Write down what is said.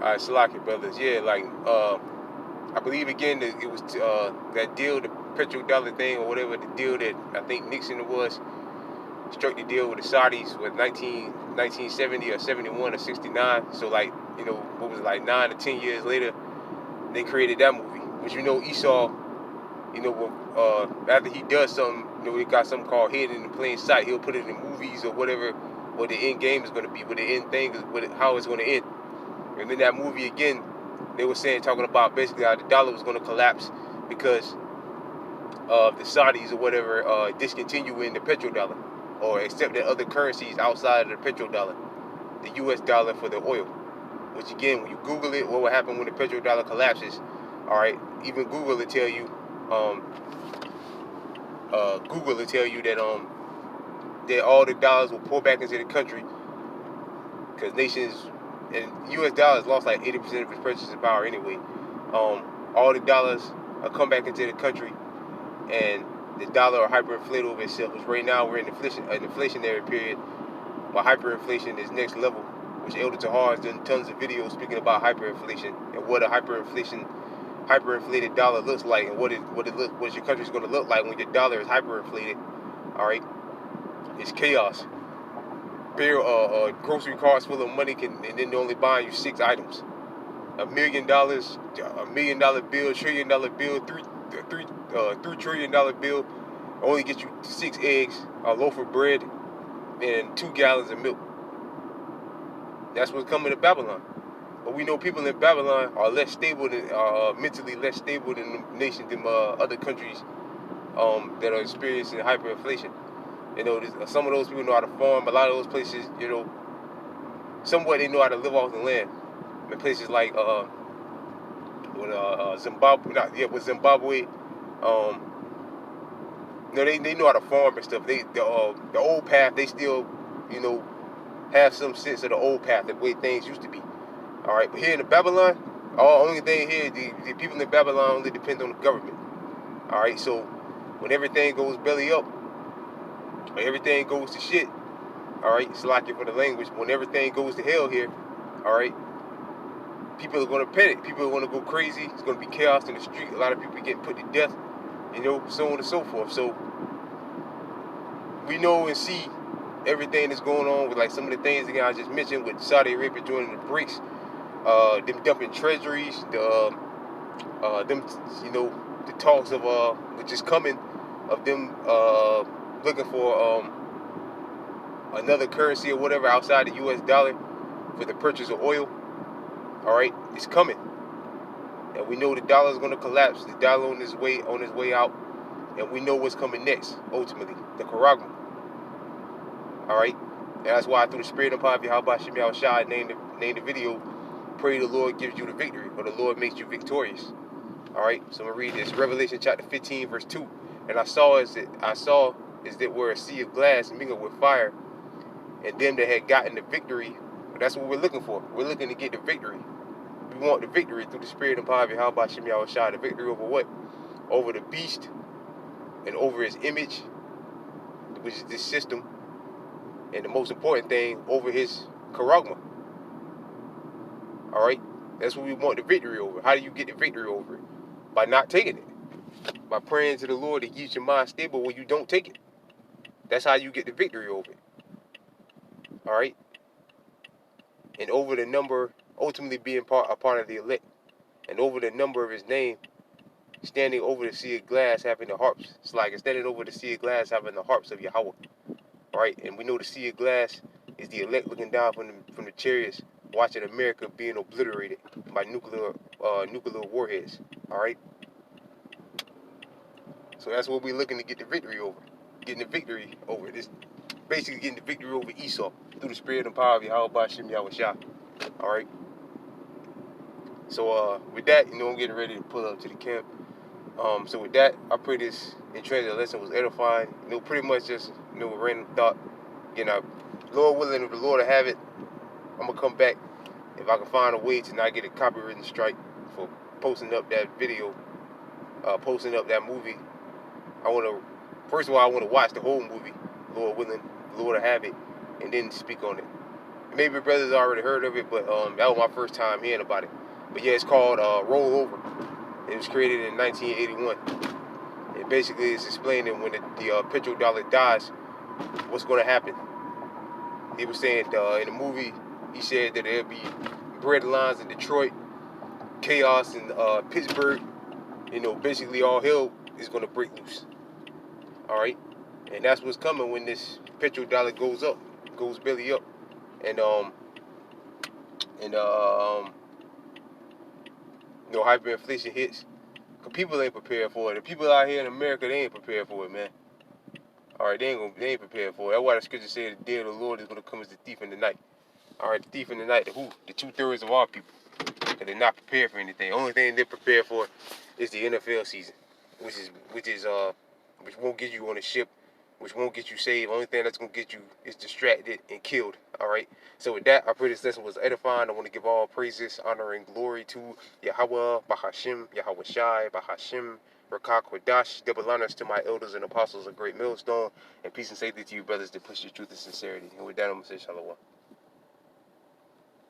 Alright, Salaki brothers. Yeah, like I believe again that it was that deal, the petrodollar thing or whatever, the deal that I think Nixon was struck the deal with the Saudis with 1970 or 71 or 69. So like, what was it, like 9 or 10 years later, they created that movie. But Esau, after he does something, he got something called hidden in plain sight. He'll put it in movies or whatever, what the end game is going to be, what the end thing is, how it's going to end. And then that movie again, they were talking about basically how the dollar was going to collapse because of the Saudis or whatever discontinuing the petrodollar or accepting other currencies outside of the petrodollar, the U.S. dollar for the oil. Which again, when you Google it, what will happen when the petrodollar collapses? All right, even Google will tell you. Google will tell you that that all the dollars will pour back into the country because nations and U.S. dollars lost like 80% of its purchasing power anyway. All the dollars will come back into the country, and the dollar will hyperinflate over itself. Which right now we're in an inflationary period, but hyperinflation is next level. Which Elder Tahar has done tons of videos speaking about hyperinflation and what a hyperinflated dollar looks like, and what your country's going to look like when your dollar is hyperinflated. All right, it's chaos. Grocery carts full of money and then they're only buying you 6 items. $1 million, $1 million bill, $1 trillion bill, $3 trillion bill only gets you 6 eggs, a loaf of bread, and 2 gallons of milk. That's what's coming to Babylon. But we know people in Babylon are less stable than, mentally less stable than nations, than other countries that are experiencing hyperinflation. Some of those people know how to farm. A lot of those places, somewhat they know how to live off the land. In places like Zimbabwe, with Zimbabwe, they know how to farm and stuff. The old path, they still, have some sense of the old path, the way things used to be. All right, but here in the Babylon, only thing here, the people in Babylon only depend on the government. All right, so when everything goes belly up, when everything goes to shit, all right, it's like it for the language. When everything goes to hell here, all right, people are going to panic. People are going to go crazy. It's going to be chaos in the street. A lot of people are getting put to death, so on and so forth. So we know and see everything that's going on with like some of the things again I just mentioned with Saudi Arabia joining the BRICS, them dumping treasuries, the talks of which is coming, of them looking for another currency or whatever outside the U.S. dollar for the purchase of oil. All right, it's coming, and we know the dollar is going to collapse. The dollar on his way out, and we know what's coming next. Ultimately, the Qaragma. All right, and that's why through the spirit and power of Yahweh Shem Yahushua named the video, "Pray the Lord gives you the victory," or the Lord makes you victorious. All right, so I'm gonna read this. Revelation chapter 15, verse 2. And I saw is that where a sea of glass mingled with fire, and them that had gotten the victory. That's what we're looking for. We're looking to get the victory. We want the victory through the spirit and power of Yahweh Shem Yahushua. The victory over what? Over the beast and over his image, which is this system. And the most important thing, over his Qaragma. All right? That's what we want the victory over. How do you get the victory over it? By not taking it. By praying to the Lord to keep your mind stable when you don't take it. That's how you get the victory over it. All right? And over the number, ultimately being a part of the elect. And over the number of his name, standing over the sea of glass, having the harps. It's like standing over the sea of glass, having the harps of Yahweh. All right? And we know the sea of glass is the elect looking down from the chariots, watching America being obliterated by nuclear warheads. All right? So that's what we're looking to get the victory over. Getting the victory over this. Basically getting the victory over Esau through the spirit and power of Yahweh Shem Yahushua. All right? So with that, I'm getting ready to pull up to the camp. So with that, I pray this in transit lesson was edifying. Pretty much just a random thought. Lord willing, if the Lord will have it, I'm gonna come back if I can find a way to not get a copywritten strike for posting up that video, posting up that movie. First of all, I want to watch the whole movie, Lord willing, the Lord will have it, and then speak on it. Maybe brothers already heard of it, but that was my first time hearing about it. But yeah, it's called Roll Over. It was created in 1981. It basically is explaining when the petrodollar dies, what's going to happen. He was saying in the movie, he said that there'll be bread lines in Detroit, chaos in Pittsburgh. You know, basically all hell is going to break loose. All right, and that's what's coming when this petrodollar goes up, goes belly up, and you know, hyperinflation hits. Cause people ain't prepared for it. The people out here in America, they ain't prepared for it, man. All right, they ain't prepared for it. That's why the scripture said the day of the Lord is gonna come as the thief in the night. All right, the thief in the night, the who? The 2/3 of our people. Cause they're not prepared for anything. Only thing they're prepared for is the NFL season, which won't get you on a ship, which won't get you saved. Only thing that's gonna get you is distracted and killed. All right. So with that, I pray this lesson was edifying. I want to give all praises, honor, and glory to Yahweh, Bahashim, Yahweh Shai, Bahashim, Rakak Kodash. Double honors to my elders and apostles of Great Millstone, and peace and safety to you, brothers, that push your truth and sincerity. And with that, I'm gonna say Shalom.